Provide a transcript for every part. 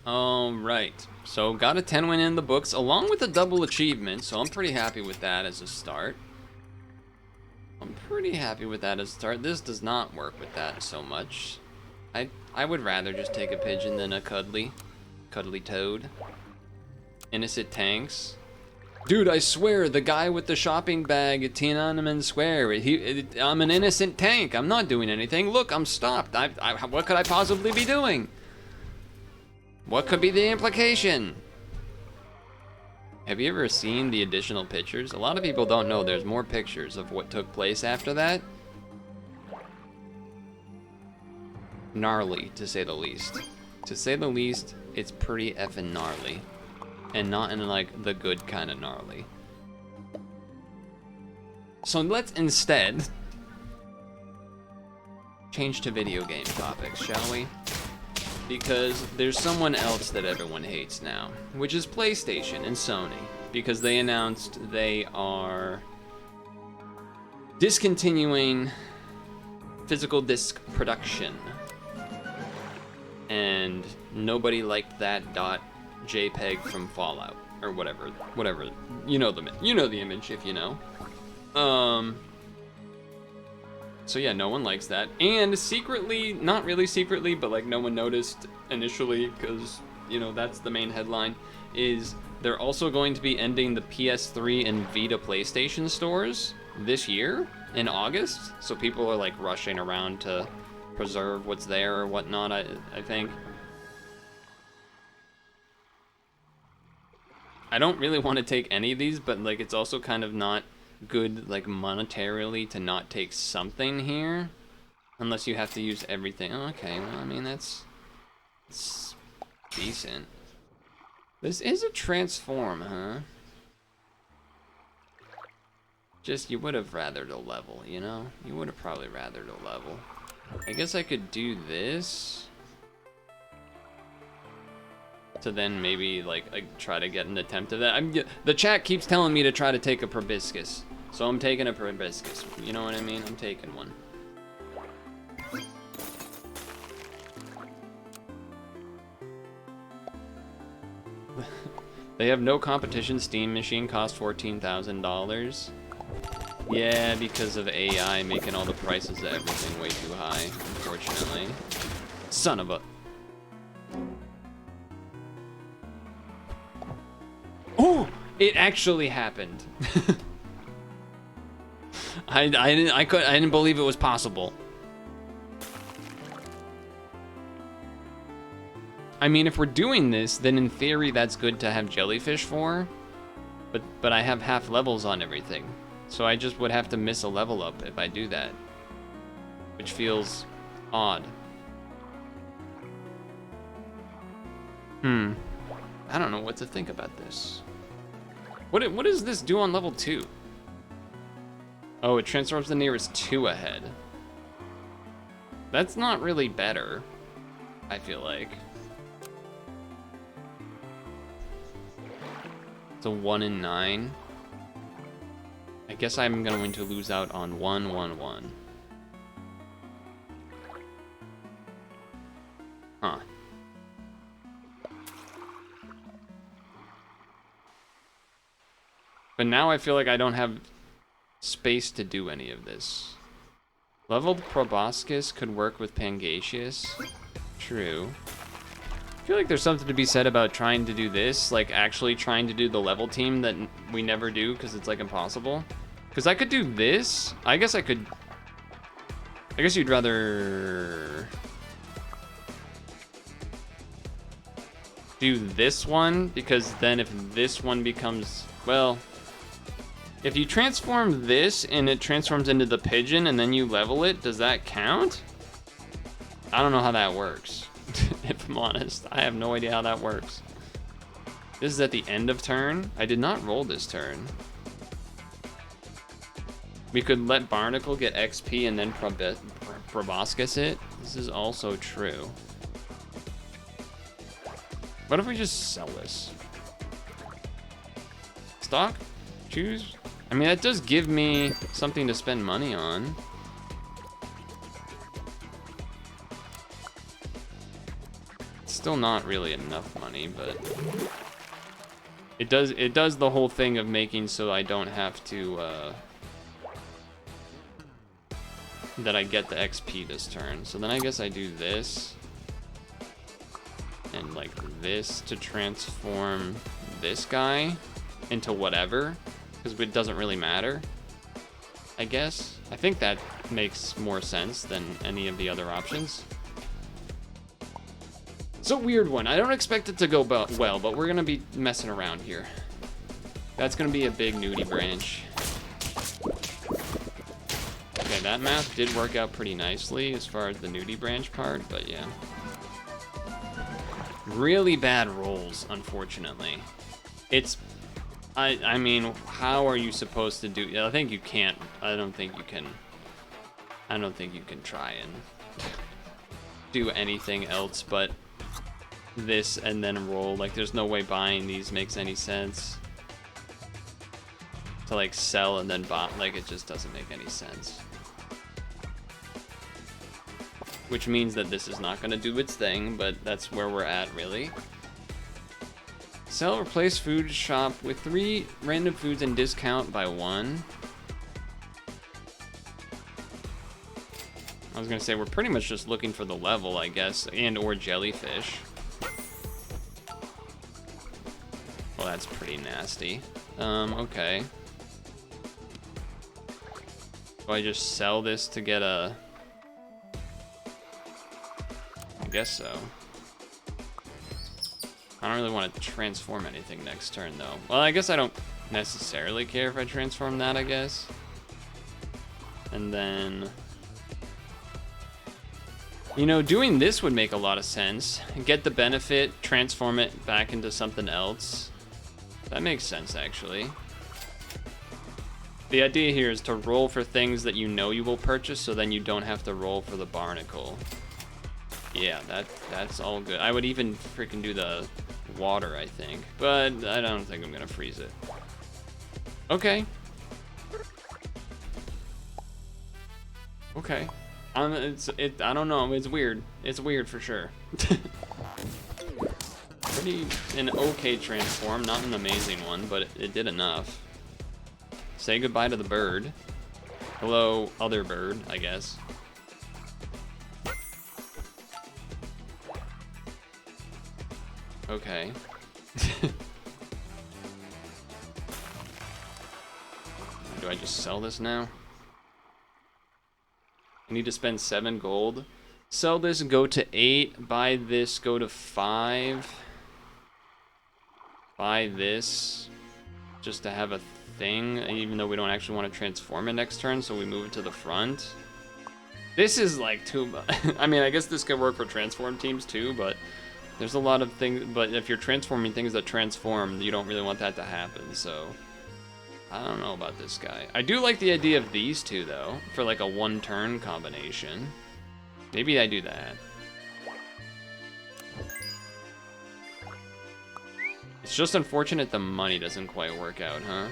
Alright, so got a 10 win in the books along with a double achievement, so I'm pretty happy with that as a start. This does not work with that so much. I would rather just take a pigeon than a cuddly toad. Innocent tanks. Dude, I swear, the guy with the shopping bag at Tiananmen Square, I'm an innocent tank. I'm not doing anything. Look, I'm stopped. What could I possibly be doing? What could be the implication? Have you ever seen the additional pictures? A lot of people don't know there's more pictures of what took place after that. Gnarly, to say the least. To say the least, it's pretty effing gnarly. And not in like the good kind of gnarly. So let's instead change to video game topics, shall we? Because there's someone else that everyone hates now, which is PlayStation and Sony, because they announced they are discontinuing physical disc production. And nobody liked that .jpeg from Fallout or whatever. You know the image if you know. So yeah, no one likes that. And secretly, not really secretly, but like no one noticed initially because, you know, that's the main headline, is they're also going to be ending the PS3 and Vita PlayStation stores this year in August. So people are like rushing around to preserve what's there or whatnot, I think. I don't really want to take any of these, but like it's also kind of not good like monetarily to not take something here unless you have to use everything. Oh, okay, well, I mean it's decent. This is a transform, huh? Just you would have rathered a level, you know? You would have probably rathered a level. I guess I could do this to then maybe like try to get an attempt at that. The chat keeps telling me to try to take a proboscis, so I'm taking a proboscis. You know what I mean? I'm taking one. They have no competition. Steam machine costs $14,000. Yeah, because of AI making all the prices of everything way too high, unfortunately. Son of a... Oh! It actually happened. I didn't believe it was possible. I mean, if we're doing this, then in theory that's good to have jellyfish for. But I have half levels on everything. So I just would have to miss a level up if I do that. Which feels odd. I don't know what to think about this. What does this do on level 2? Oh, it transforms the nearest 2 ahead. That's not really better, I feel like. It's a 1 in 9. I guess I'm going to lose out on 1, 1, 1. Huh. But now I feel like I don't have space to do any of this. Leveled proboscis could work with Pangasius. True. I feel like there's something to be said about trying to do this, like actually trying to do the level team that we never do because it's like impossible. Because I could do this. I guess you'd rather do this one, because then if this one becomes, well, if you transform this and it transforms into the pigeon and then you level it, does that count? I don't know how that works. If I'm honest, I have no idea how that works. This is at the end of turn. I did not roll this turn. We could let Barnacle get XP and then proboscis it. This is also true. What if we just sell this? Stock? Choose? I mean, that does give me something to spend money on. Still not really enough money, but it does the whole thing of making so I don't have to that I get the XP this turn. So then I guess I do this and like this to transform this guy into whatever, because it doesn't really matter, I guess. I think that makes more sense than any of the other options. It's a weird one. I don't expect it to go well, but we're gonna be messing around here. That's gonna be a big nudie branch. Okay, that math did work out pretty nicely as far as the nudie branch part, but yeah. Really bad rolls, unfortunately. It's, I mean, how are you supposed to do, I think you can't, I don't think you can try and do anything else but this and then roll. Like, there's no way buying these makes any sense. To like sell and then buy, like, it just doesn't make any sense. Which means that this is not gonna do its thing, but that's where we're at, really. Sell, replace food shop with 3 random foods and discount by 1. I was gonna say, we're pretty much just looking for the level, I guess, and or jellyfish. Well, that's pretty nasty. Okay. Do I just sell this to get a... I guess so. I don't really want to transform anything next turn, though. Well, I guess I don't necessarily care if I transform that, I guess. And then... You know, doing this would make a lot of sense. Get the benefit, transform it back into something else. That makes sense, actually. The idea here is to roll for things that you know you will purchase, so then you don't have to roll for the barnacle. Yeah, that's all good. I would even freaking do the water, I think. But I don't think I'm gonna freeze it. Okay. Okay. I don't know, it's weird. It's weird for sure. Pretty an okay transform, not an amazing one, but it did enough. Say goodbye to the bird. Hello, other bird, I guess. Okay. Do I just sell this now? I need to spend 7 gold. Sell this, go to 8. Buy this, go to 5. Buy this, just to have a thing, even though we don't actually want to transform it next turn, so we move it to the front. This is like too much. I mean, I guess this could work for transform teams too, but there's a lot of things, but if you're transforming things that transform, you don't really want that to happen, so I don't know about this guy. I do like the idea of these two, though, for like a 1-turn combination. Maybe I do that. It's just unfortunate the money doesn't quite work out, huh?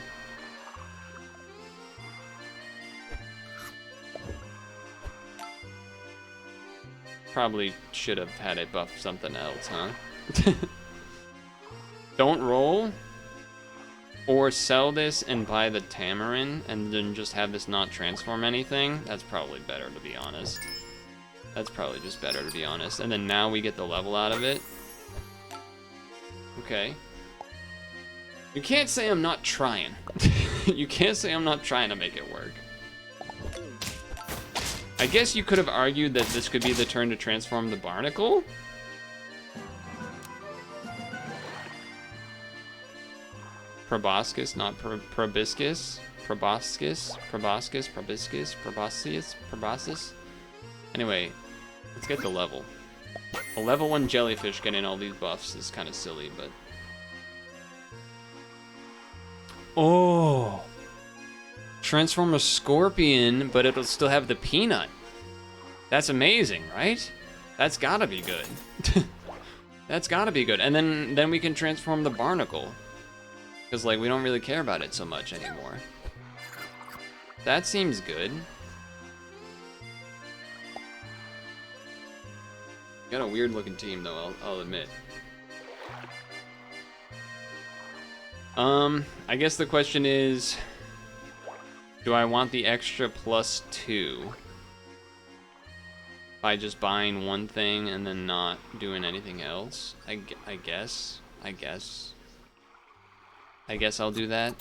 Probably should have had it buff something else, huh? Don't roll. Or sell this and buy the Tamarin and then just have this not transform anything. That's probably better, to be honest. That's probably just better, to be honest. And then now we get the level out of it. Okay. You can't say I'm not trying. You can't say I'm not trying to make it work. I guess you could have argued that this could be the turn to transform the barnacle. Proboscis, not proboscis. Proboscis, proboscis, proboscis, proboscis, proboscis. Anyway, let's get the level. A level 1 jellyfish getting all these buffs is kind of silly, but... Oh! Transform a scorpion, but it'll still have the peanut. That's amazing, right? That's gotta be good. That's gotta be good. And then we can transform the barnacle. Because, like, we don't really care about it so much anymore. That seems good. Got a weird looking team though, I'll admit. I guess the question is, do I want the extra +2 by just buying one thing and then not doing anything else? I guess I'll do that.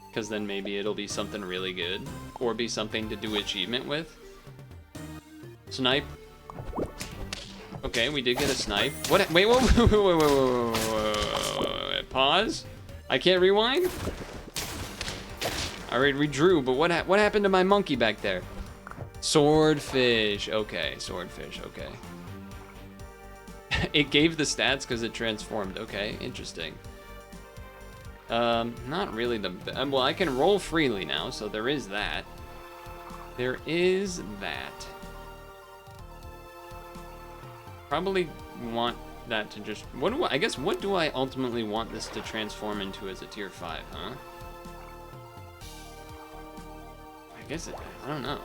Because then maybe it'll be something really good, or be something to do achievement with. Snipe. Okay, we did get a snipe. What? Wait, whoa, wait. Pause. I can't rewind. I already redrew, but what happened to my monkey back there? Swordfish. Okay, swordfish. Okay. It gave the stats because it transformed. Okay, interesting. Not really the... well, I can roll freely now, so there is that. There is that. Probably want that to just... I guess, what do I ultimately want this to transform into as a tier 5, huh? I guess I don't know.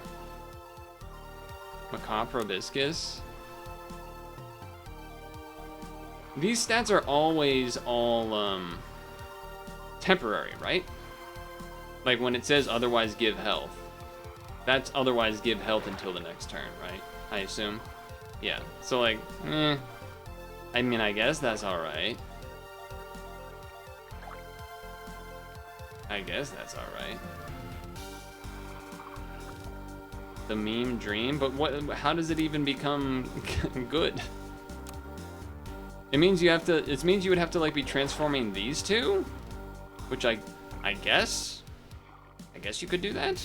Macaw proboscis. These stats are always all, temporary, right? Like when it says otherwise give health, that's otherwise give health until the next turn, right? I assume. Yeah, so like, I mean, I guess that's alright. I guess that's alright. The meme dream, but how does it even become good? It means you have to, it means you would have to like be transforming these two? Which I guess you could do that.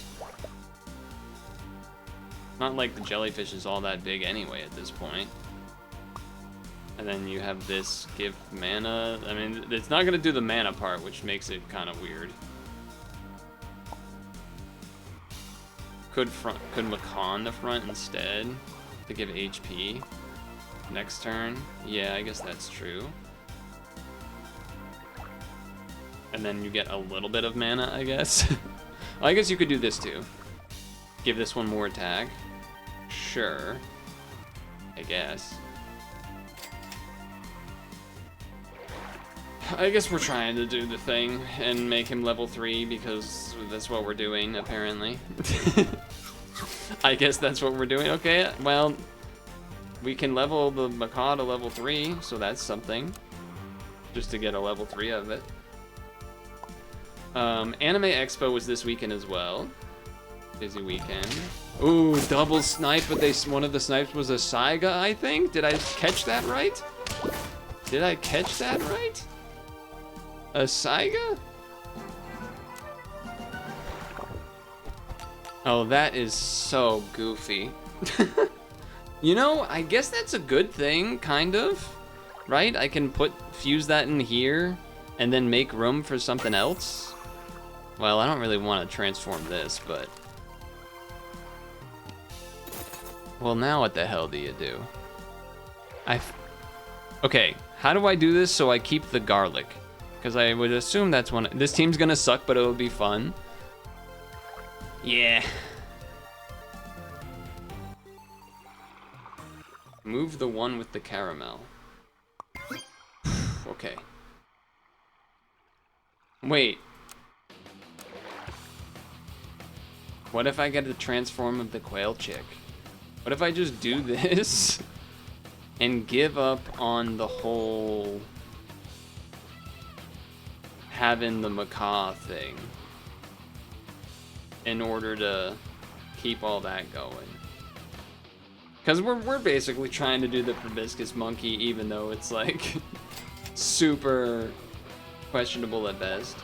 Not like the jellyfish is all that big anyway at this point. And then you have this give mana. I mean, it's not gonna do the mana part, which makes it kind of weird. Could Macaw in the front instead to give HP next turn? Yeah, I guess that's true. And then you get a little bit of mana, I guess. Well, I guess you could do this too. Give this one more attack. Sure. I guess. I guess we're trying to do the thing and make him level 3 because that's what we're doing, apparently. I guess that's what we're doing. Okay, well, we can level the Macaw to level 3, so that's something. Just to get a level 3 of it. Anime Expo was this weekend as well. Busy weekend. Ooh, double snipe, but one of the snipes was a Saiga, I think? Did I catch that right? Did I catch that right? A Saiga? Oh, that is so goofy. You know, I guess that's a good thing, kind of. Right? I can fuse that in here and then make room for something else. Well, I don't really want to transform this, but... Well, now what the hell do you do? Okay, how do I do this so I keep the garlic? Because I would assume that's one... This team's gonna suck, but it'll be fun. Yeah. Move the one with the caramel. Okay. Wait. What if I get the transform of the quail chick? What if I just do this and give up on the whole having the macaw thing in order to keep all that going? Because we're basically trying to do the proboscis monkey, even though it's like super questionable at best.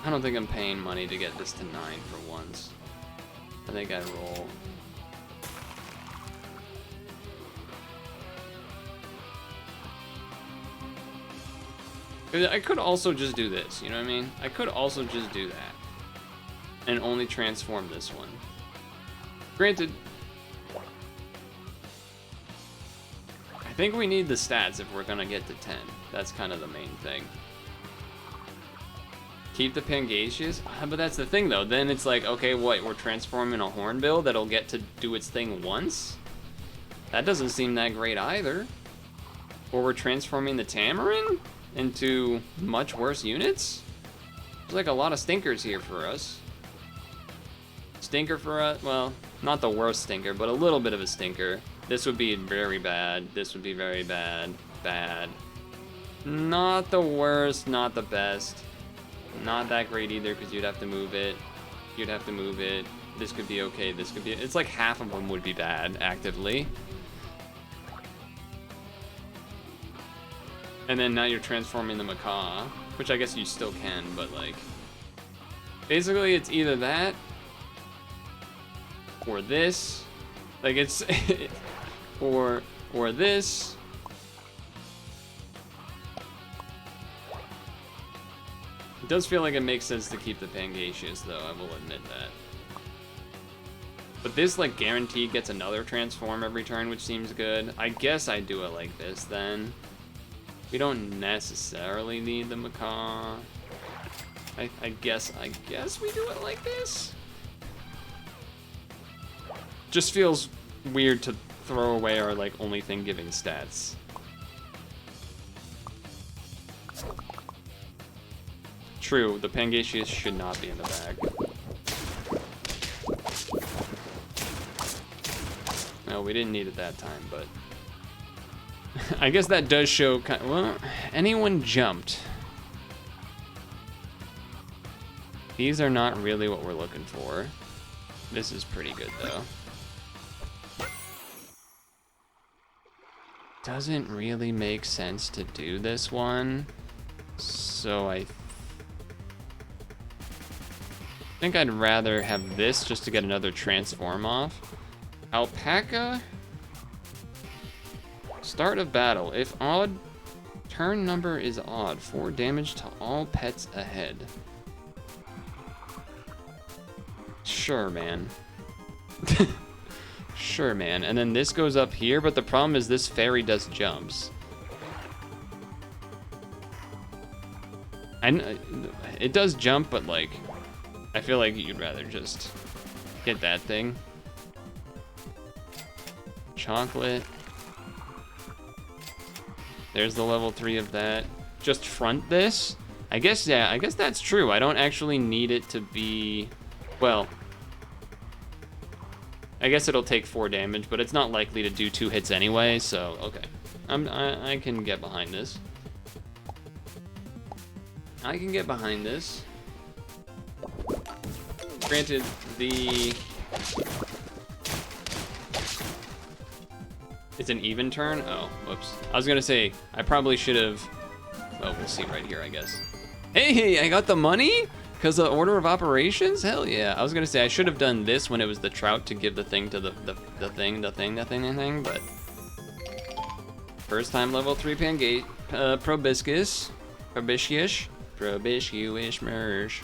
I don't think I'm paying money to get this to 9 for once. I think I roll. I could also just do this, you know what I mean? I could also just do that. And only transform this one. Granted, I think we need the stats if we're gonna get to 10. That's kind of the main thing. Keep the Pangasius? But that's the thing, though. Then it's like, okay, what? We're transforming a Hornbill that'll get to do its thing once? That doesn't seem that great either. Or we're transforming the Tamarin into much worse units? There's like a lot of stinkers here for us. Stinker for us? Well, not the worst stinker, but a little bit of a stinker. This would be very bad. This would be very bad. Bad. Not the worst, not the best. Not that great either, because you'd have to move it. You'd have to move it. This could be okay. This could be... It's like half of them would be bad, actively. And then now you're transforming the Macaw, which I guess you still can, but like... Basically, it's either that, or this. Like, it's... or this. It does feel like it makes sense to keep the Pangasius, though, I will admit that. But this, like, guaranteed gets another transform every turn, which seems good. I guess I do it like this, then. We don't necessarily need the Macaw. I guess we do it like this. Just feels weird to throw away our, like, only thing giving stats. True, the Pangasius should not be in the bag. No, we didn't need it that time, but... I guess that does show... Well, anyone jumped. These are not really what we're looking for. This is pretty good, though. Doesn't really make sense to do this one. So I think I'd rather have this just to get another transform off. Alpaca. Start of battle. If odd, turn number is odd. 4 damage to all pets ahead. Sure, man. Sure, man. And then this goes up here, but the problem is this fairy does jumps. It does jump, but like, I feel like you'd rather just get that thing. Chocolate. There's the level 3 of that. Just front this? I guess, yeah, I guess that's true. I don't actually need it to be, well, I guess it'll take 4 damage, but it's not likely to do 2 hits anyway, so, okay. I can get behind this. I can get behind this. Granted, it's an even turn? Oh, whoops. I was gonna say, I probably should have... Well, we'll see right here, I guess. Hey, I got the money? Because of order of operations? Hell yeah. I was gonna say, I should have done this when it was the trout to give the thing to the thing, but... First time level 3 Pangate, Probiscus. Probiscus merge.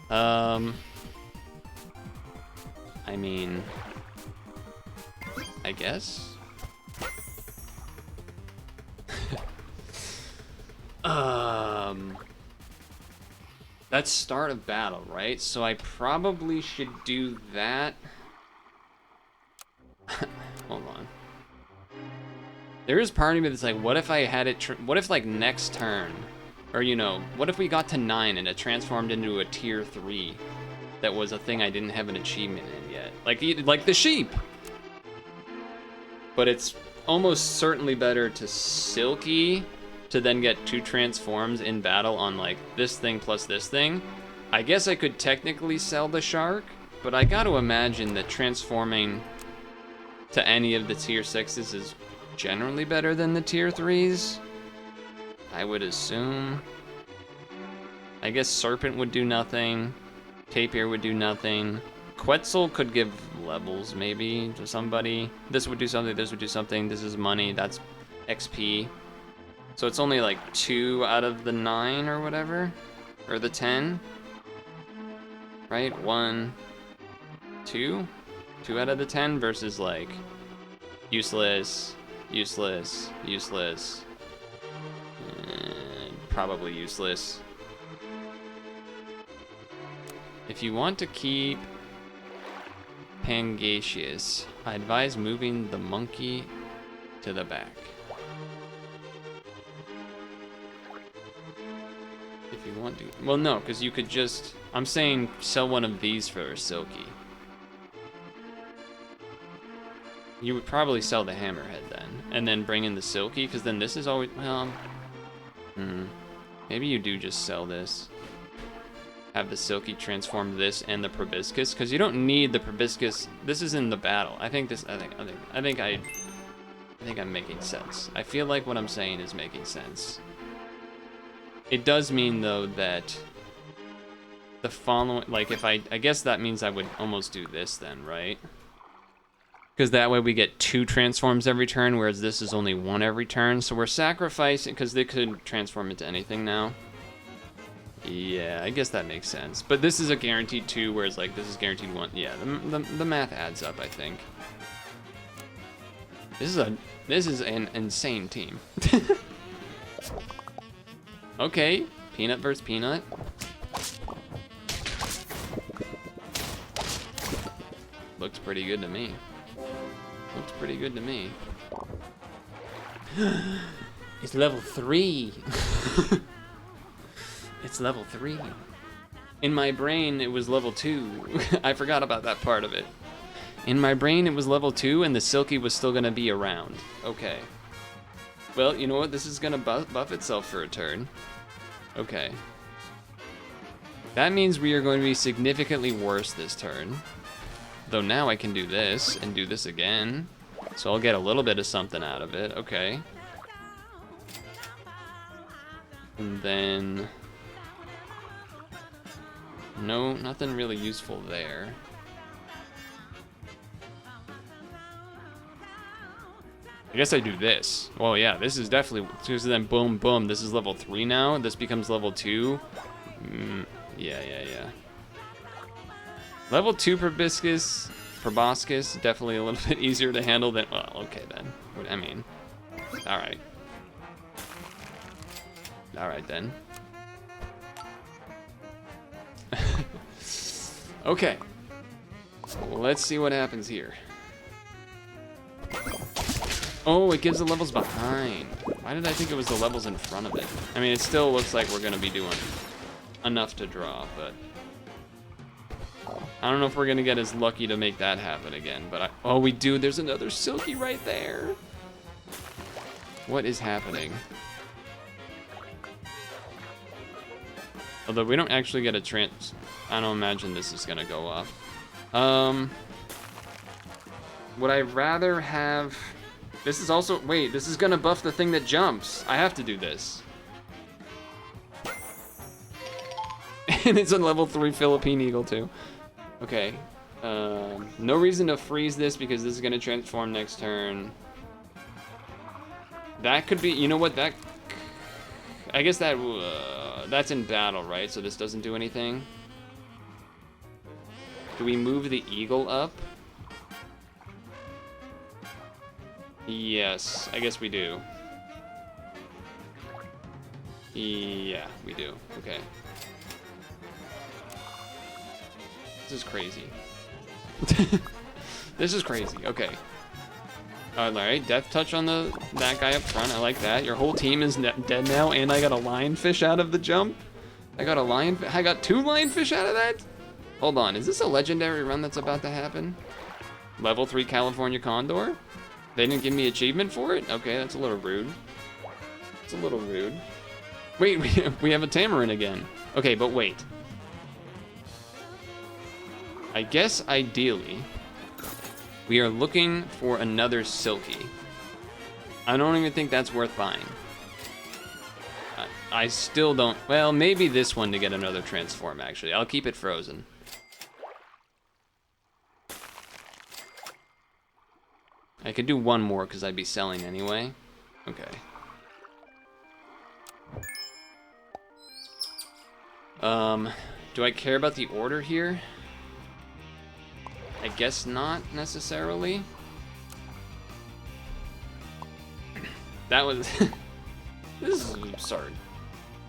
I mean... I guess? That's start of battle, right? So I probably should do that. Hold on. There is part of me that's like, what if I had it, what if like next turn, or you know, what if we got to 9 and it transformed into a tier 3 that was a thing I didn't have an achievement in yet? Like the sheep! But it's almost certainly better to Silky to then get 2 transforms in battle on like this thing plus this thing. I guess I could technically sell the shark, but I gotta imagine that transforming to any of the tier 6s is generally better than the tier 3s. I would assume. I guess Serpent would do nothing. Tapir would do nothing. Quetzal could give levels maybe to somebody. This would do something, this would do something. This is money, that's XP. So it's only like 2 out of the 9 or whatever, or the 10, right? 1, 2 out of the 10 versus like useless, useless, useless, and probably useless. If you want to keep Pangasius, I advise moving the monkey to the back. If you want to. Well, no, because you could just... I'm saying sell one of these for a Silky. You would probably sell the Hammerhead then, and then bring in the Silky, because then this is always... Well, maybe you do just sell this. Have the Silky transform this and the Proboscis, because you don't need the Proboscis. This is in the battle. I think I'm making sense. I feel like what I'm saying is making sense. It does mean though that the following, like if I guess that means I would almost do this then, right? Because that way we get 2 transforms every turn, whereas this is only 1 every turn. So we're sacrificing, because they could transform into anything now. Yeah, I guess that makes sense. But this is a guaranteed 2, whereas like this is guaranteed 1. Yeah, the math adds up, I think. This is an insane team. Okay, Peanut versus Peanut. Looks pretty good to me. Looks pretty good to me. It's level 3. It's level 3. In my brain, it was level 2. I forgot about that part of it. In my brain, it was level 2, and the Silky was still gonna be around. Okay. Well, you know what? This is gonna buff itself for a turn. Okay. That means we are going to be significantly worse this turn. Though now I can do this, and do this again. So I'll get a little bit of something out of it. Okay. And then... No, nothing really useful there. I guess I do this. Well, yeah, this is definitely... Because then boom, boom, this is level 3 now. This becomes level 2. Yeah. Level 2 Proboscis, definitely a little bit easier to handle than... Well, okay then. I mean, alright. Alright then. Okay. Let's see what happens here. Oh, it gives the levels behind. Why did I think it was the levels in front of it? I mean, it still looks like we're gonna be doing enough to draw, but... I don't know if we're gonna get as lucky to make that happen again, but oh, we do. There's another Silky right there. What is happening? Although we don't actually get a trans... I don't imagine this is gonna go up. Would I rather have... This is also... Wait, this is gonna buff the thing that jumps. I have to do this. And it's a level 3 Philippine Eagle too. Okay. No reason to freeze this because this is gonna transform next turn. That could be... You know what? That... I guess that... that's in battle, right? So this doesn't do anything. Do we move the eagle up? Yes, I guess we do. Yeah, we do. Okay. This is crazy. This is crazy. Okay. Alright, death touch on that guy up front. I like that. Your whole team is dead now, and I got a lionfish out of the jump. I got 2 lionfish out of that? Hold on, is this a legendary run that's about to happen? Level 3 California Condor? They didn't give me achievement for it? Okay, that's a little rude. It's a little rude. Wait, we have a Tamarin again. Okay, but wait. I guess ideally, we are looking for another Silky. I don't even think that's worth buying. I still don't... Well, maybe this one to get another transform, actually. I'll keep it frozen. I could do one more because I'd be selling anyway. Okay. Do I care about the order here? I guess not necessarily. That was... This is absurd.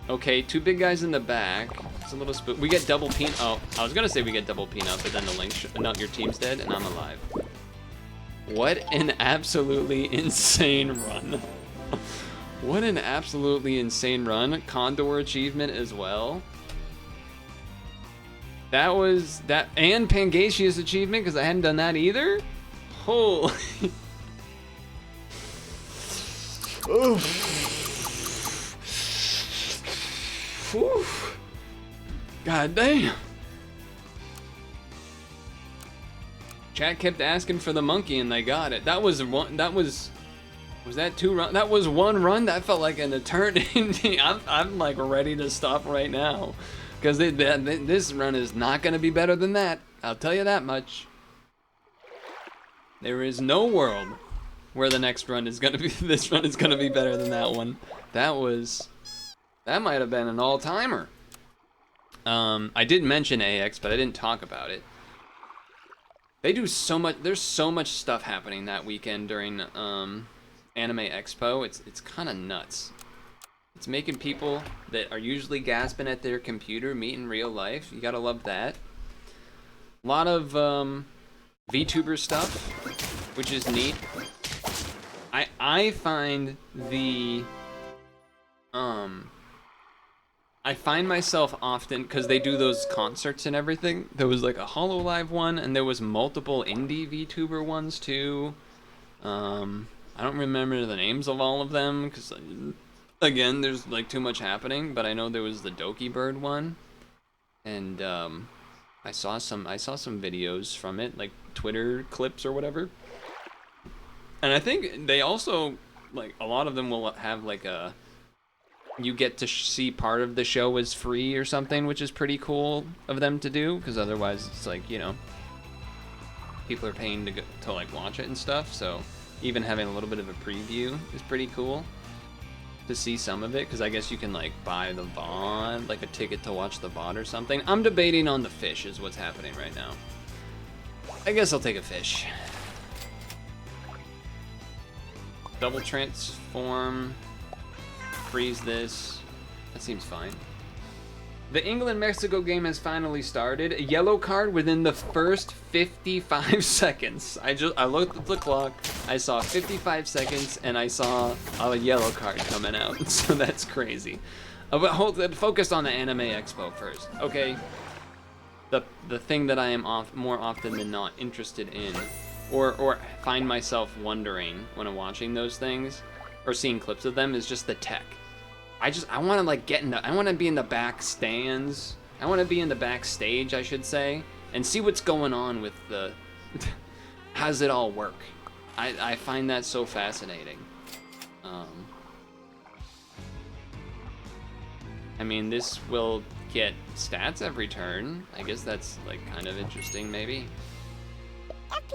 Okay, 2 big guys in the back. It's a little spook. We get double peanut. Oh, I was gonna say we get double peanut, but then the link. No, your team's dead and I'm alive. What an absolutely insane run. What an absolutely insane run. Condor achievement as well. That was that, and Pangasius achievement because I hadn't done that either. Holy. God damn. Chat kept asking for the monkey and they got it. That was one. That was that 2 run? That was 1 run. That felt like an eternity. I'm like ready to stop right now. Because this run is not going to be better than that. I'll tell you that much. There is no world where the next run is going to be, this run is going to be better than that one. That might have been an all-timer. I did mention AX, but I didn't talk about it. They do so much, there's so much stuff happening that weekend during Anime Expo. It's kind of nuts. It's making people that are usually gasping at their computer meet in real life. You gotta love that. A lot of VTuber stuff, which is neat. I find the I find myself often, because they do those concerts and everything. There was like a HoloLive one, and there was multiple indie VTuber ones too. I don't remember the names of all of them because, again, there's like too much happening. But I know there was the Doki Bird one, and I saw some videos from it, like Twitter clips or whatever. And I think they also, like, a lot of them will have like a, you get to see part of the show as free or something, which is pretty cool of them to do, because otherwise it's like, you know, people are paying to like watch it and stuff. So even having a little bit of a preview is pretty cool to see some of it, because I guess you can like buy the VOD, like a ticket to watch the VOD or something. I'm debating on the fish is what's happening right now. I guess I'll take a fish. Double transform. Freeze this. That seems fine. The England-Mexico game has finally started. A yellow card within the first 55 seconds. I looked at the clock, I saw 55 seconds, and I saw a yellow card coming out. So that's crazy. But focus on the Anime Expo first, okay? The thing that I am more often than not interested in, or find myself wondering when I'm watching those things, or seeing clips of them, is just the tech. I want to like I want to be in the back stands. I want to be in the backstage, I should say, and see what's going on with the, how's it all work? I find that so fascinating. I mean, this will get stats every turn. I guess that's like kind of interesting, maybe.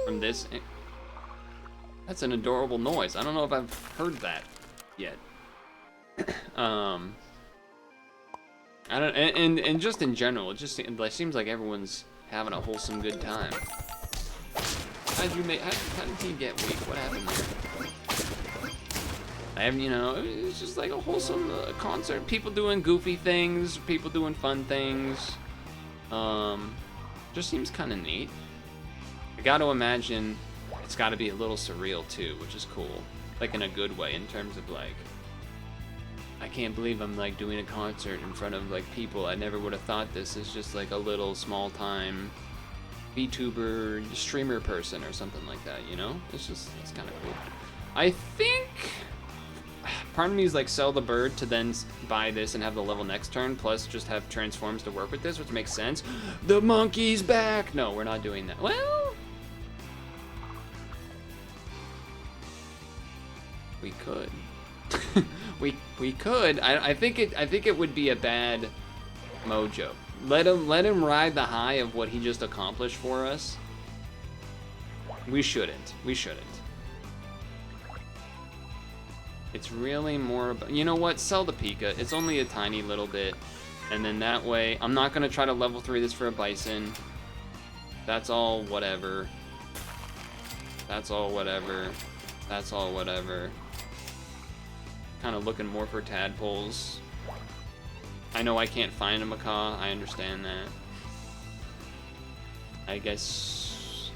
From this, that's an adorable noise. I don't know if I've heard that yet. I don't, and just in general, it just seems like everyone's having a wholesome good time. How did he get weak? What happened there? I haven't, you know, it's just like a wholesome concert. People doing goofy things, people doing fun things. Just seems kind of neat. I got to imagine it's got to be a little surreal too, which is cool, like in a good way, in terms of like, I can't believe I'm like doing a concert in front of like people. I never would have thought this is just like a little small time VTuber streamer person or something like that, you know? It's kind of cool. I think part of me is like sell the bird to then buy this and have the level next turn, plus just have transforms to work with this, which makes sense. The monkey's back! No, we're not doing that. Well, we could. we could. I think it would be a bad mojo. Let him ride the high of what he just accomplished for us. We shouldn't. It's really more about, you know what? Sell the Pika. It's only a tiny little bit, and then that way I'm not gonna try to level 3 this for a bison. That's all whatever. Kind of looking more for tadpoles. I know I can't find a macaw. I understand that. I guess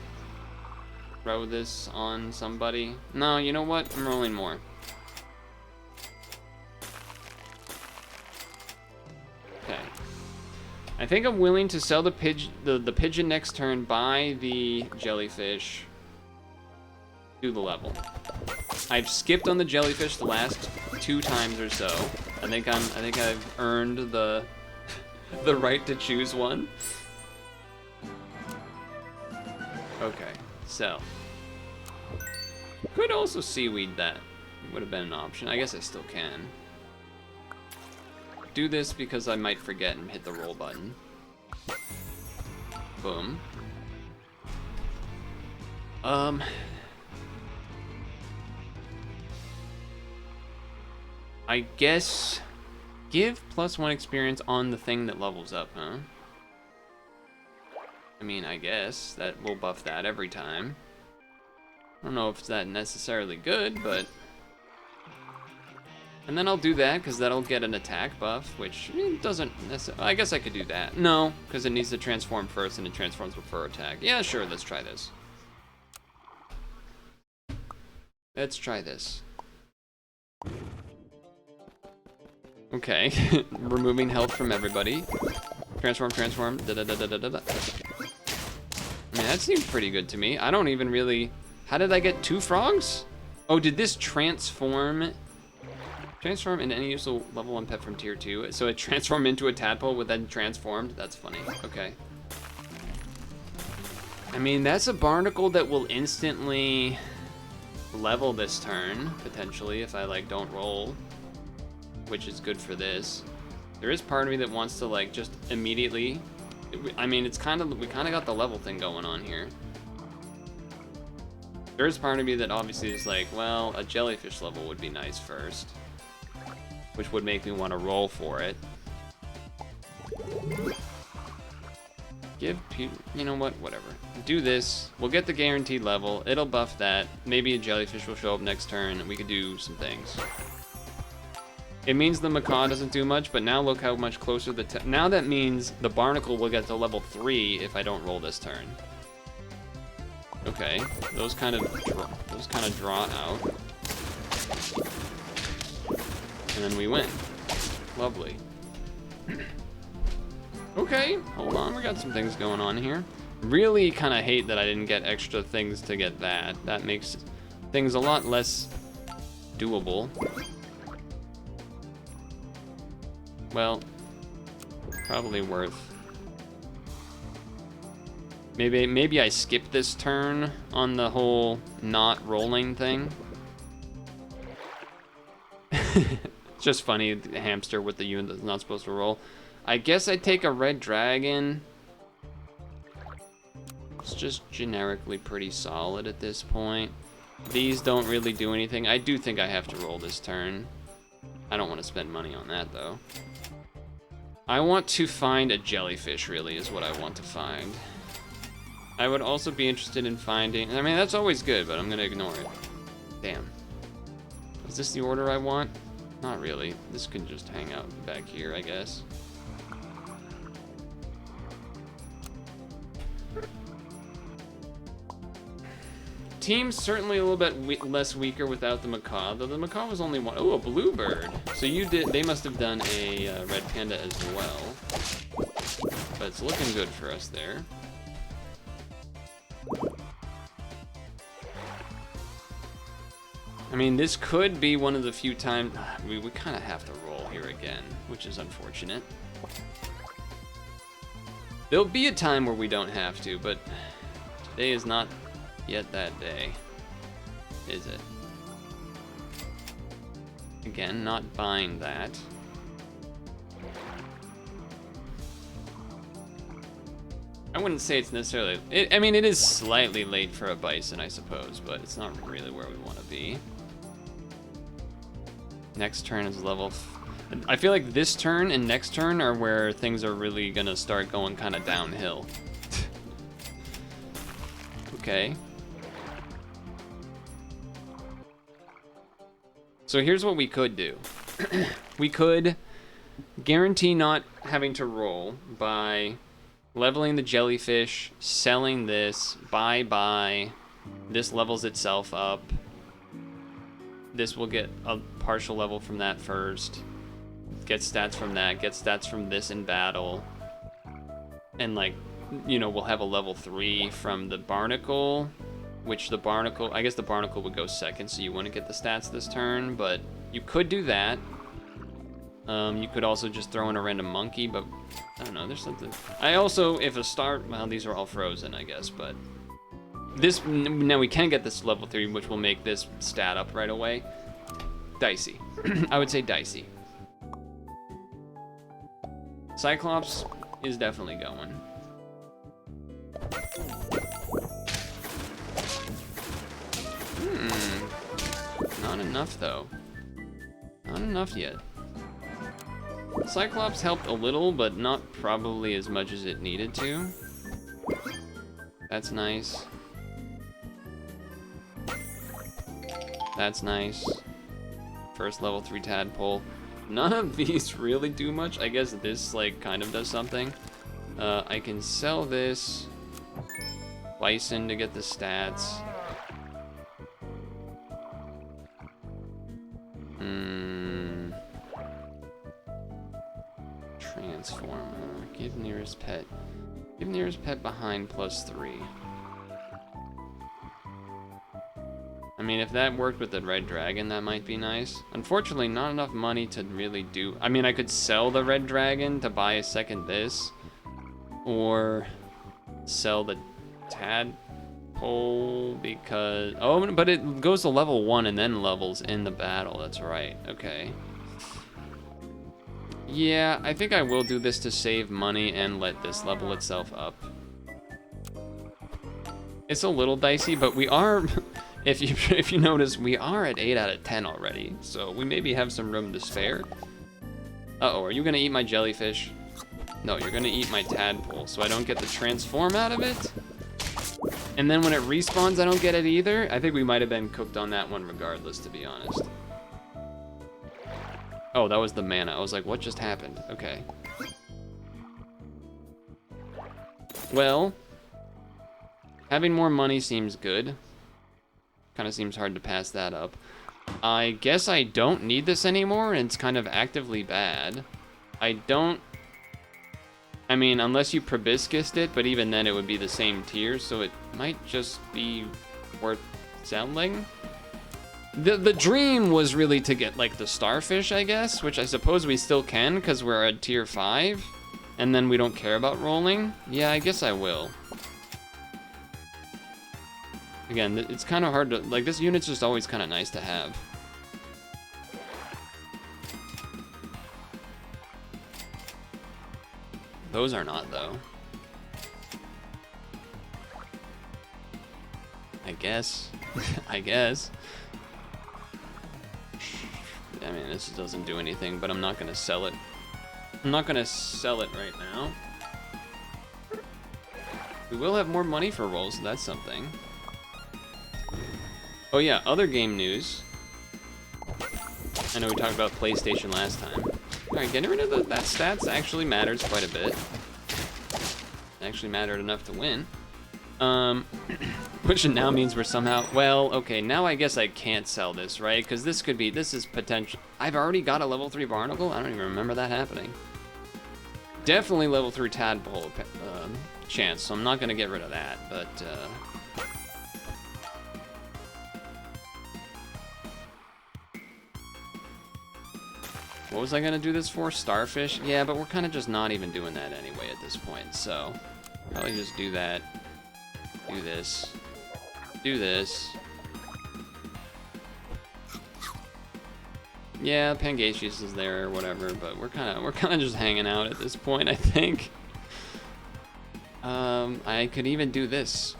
throw this on somebody. No, you know what? I'm rolling more. Okay. I think I'm willing to sell the pigeon next turn, buy the jellyfish, do the level. I've skipped on the jellyfish the last 2 times or so. I think I've earned the the right to choose one. Okay, so could also seaweed that. Would have been an option. I guess I still can. Do this because I might forget and hit the roll button. Boom. I guess give +1 experience on the thing that levels up, huh? I mean, I guess that will buff that every time. I don't know if it's that necessarily good, but... And then I'll do that, because that'll get an attack buff, which doesn't necessarily... I guess I could do that. No, because it needs to transform first, and it transforms before attack. Yeah, sure, let's try this. Let's try this. Okay, removing health from everybody. Transform, transform, da-da-da-da-da-da. I mean, that seemed pretty good to me. I don't even really... How did I get 2 frogs? Oh, did this transform... Transform into any useful level 1 pet from tier 2. So it transformed into a tadpole with then transformed? That's funny. Okay. I mean, that's a barnacle that will instantly level this turn, potentially, if I, like, don't roll. Which is good for this. There is part of me that wants to, like, just immediately... I mean, it's kind of... We kind of got the level thing going on here. There is part of me that obviously is like, well, a jellyfish level would be nice first. Which would make me want to roll for it. You know what? Whatever. Do this. We'll get the guaranteed level. It'll buff that. Maybe a jellyfish will show up next turn, and we could do some things. It means the macaw doesn't do much, but now look how much closer the... Now that means the barnacle will get to level 3 if I don't roll this turn. Okay. Those kind of draw out. And then we win. Lovely. Okay, hold on, we got some things going on here. Really kind of hate that I didn't get extra things to get that. That makes things a lot less doable. Well, probably worth. Maybe I skip this turn on the whole not rolling thing. It's just funny, the hamster with the unit that's not supposed to roll. I guess I'd take a red dragon. It's just generically pretty solid at this point. These don't really do anything. I do think I have to roll this turn. I don't want to spend money on that, though. I want to find a jellyfish, really, is what I want to find. I would also be interested in finding... I mean, that's always good, but I'm going to ignore it. Damn. Is this the order I want? Not really. This can just hang out back here, I guess. Team's certainly a little bit less weaker without the macaw, though the macaw was only one. Oh, a bluebird. So you did. They must have done a red panda as well. But it's looking good for us there. I mean, this could be one of the few times we kind of have to roll here again, which is unfortunate. There'll be a time where we don't have to, but today is not yet that day, is it? Again, not buying that. I wouldn't say it's necessarily... I mean, it is slightly late for a bison, I suppose, but it's not really where we want to be. Next turn is level... I feel like this turn and next turn are where things are really gonna start going kind of downhill. Okay. So here's what we could do. We could guarantee not having to roll by leveling the jellyfish, selling this, buy. This levels itself up. This will get a partial level from that first. Get stats from that, get stats from this in battle. And like, you know, we'll have a level 3 from the barnacle, which the barnacle, I guess the barnacle would go second, so you wouldn't get the stats this turn, but you could do that. You could also just throw in a random monkey, but I don't know, there's something. I also, if a star, well, these are all frozen, I guess, but this, now we can get this level 3, which will make this stat up right away. Dicey. I would say dicey. Cyclops is definitely going. Not enough, though. Not enough yet. Cyclops helped a little, but not probably as much as it needed to. That's nice. That's nice. First level 3 tadpole. None of these really do much. I guess this, like, kind of does something. I can sell this. Bison to get the stats. Transform. Give nearest pet. Give nearest pet behind +3. I mean, if that worked with the red dragon, that might be nice. Unfortunately, not enough money to really do. I mean, I could sell the red dragon to buy a second this, or sell the tadpole because, oh, but it goes to level 1 and then levels in the battle. That's right. Okay. Yeah, I think I will do this to save money and let this level itself up. It's a little dicey, but we are, if you notice, we are at 8 out of 10 already, so we maybe have some room to spare. Uh-oh, are you gonna eat my jellyfish? No, you're gonna eat my tadpole, so I don't get the transform out of it. And then when it respawns, I don't get it either. I think we might have been cooked on that one regardless, to be honest. Oh, that was the mana. I was like, what just happened? Okay. Well, having more money seems good. Kind of seems hard to pass that up. I guess I don't need this anymore, and it's kind of actively bad. I mean, unless you proboscised it, but even then it would be the same tier, so it might just be worth selling. The dream was really to get, like, the starfish, I guess, which I suppose we still can, because we're at tier 5, and then we don't care about rolling. Yeah, I guess I will. Again, it's kind of hard to, like, this unit's just always kind of nice to have. Those are not, though. I guess. I guess. I mean, this doesn't do anything, but I'm not gonna sell it. I'm not gonna sell it right now. We will have more money for rolls, so that's something. Oh yeah, other game news. I know we talked about PlayStation last time. Alright, getting rid of that stats actually matters quite a bit. It actually mattered enough to win. Which now means we're somehow, well, okay, now I guess I can't sell this, right? Because this is potential. I've already got a level 3 barnacle? I don't even remember that happening. Definitely level 3 tadpole chance, so I'm not going to get rid of that, but, what was I going to do this for? Starfish? Yeah, but we're kind of just not even doing that anyway at this point, so probably just do that. Do this. Do this. Yeah, Pangaseous is there or whatever, but we're kind of just hanging out at this point, I think. I could even do this,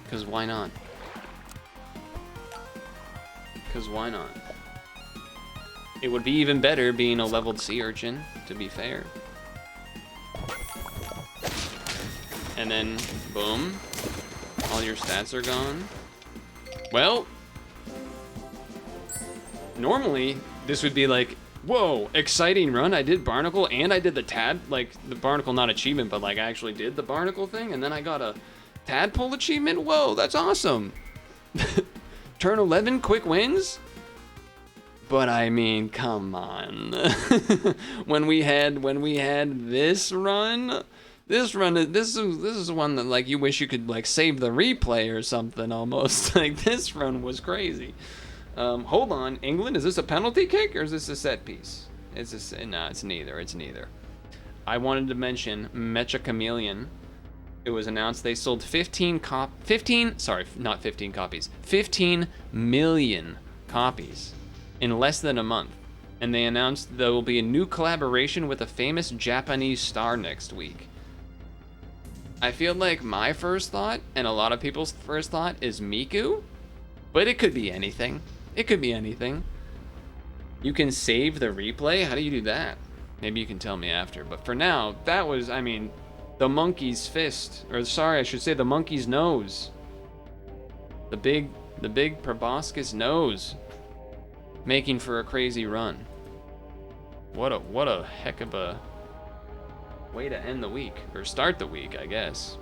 cause why not? Cause why not? It would be even better being a leveled sea urchin, to be fair. And then, boom. All your stats are gone. Well, normally this would be like Whoa, exciting run. I did Barnacle and I did the Tad, like the Barnacle not achievement, but like I actually did the Barnacle thing, and then I got a Tadpole achievement. Whoa, that's awesome. Turn 11 quick wins? But I mean, come on. when we had this run, this is one that like you wish you could like save the replay or something almost. Like this run was crazy. Hold on, England, is this a penalty kick or is this a set piece? Is this, no, it's neither, it's neither. I wanted to mention Mecha Chameleon. It was announced they sold 15 million copies in less than a month. And they announced there will be a new collaboration with a famous Japanese star next week. I feel like my first thought, and a lot of people's first thought, is Miku, but it could be anything. It could be anything. You can save the replay? How do you do that? Maybe you can tell me after. But for now, that was, I mean, the monkey's fist. Or sorry, I should say the monkey's nose. The big proboscis nose. Making for a crazy run. What a heck of a way to end the week. Or start the week, I guess.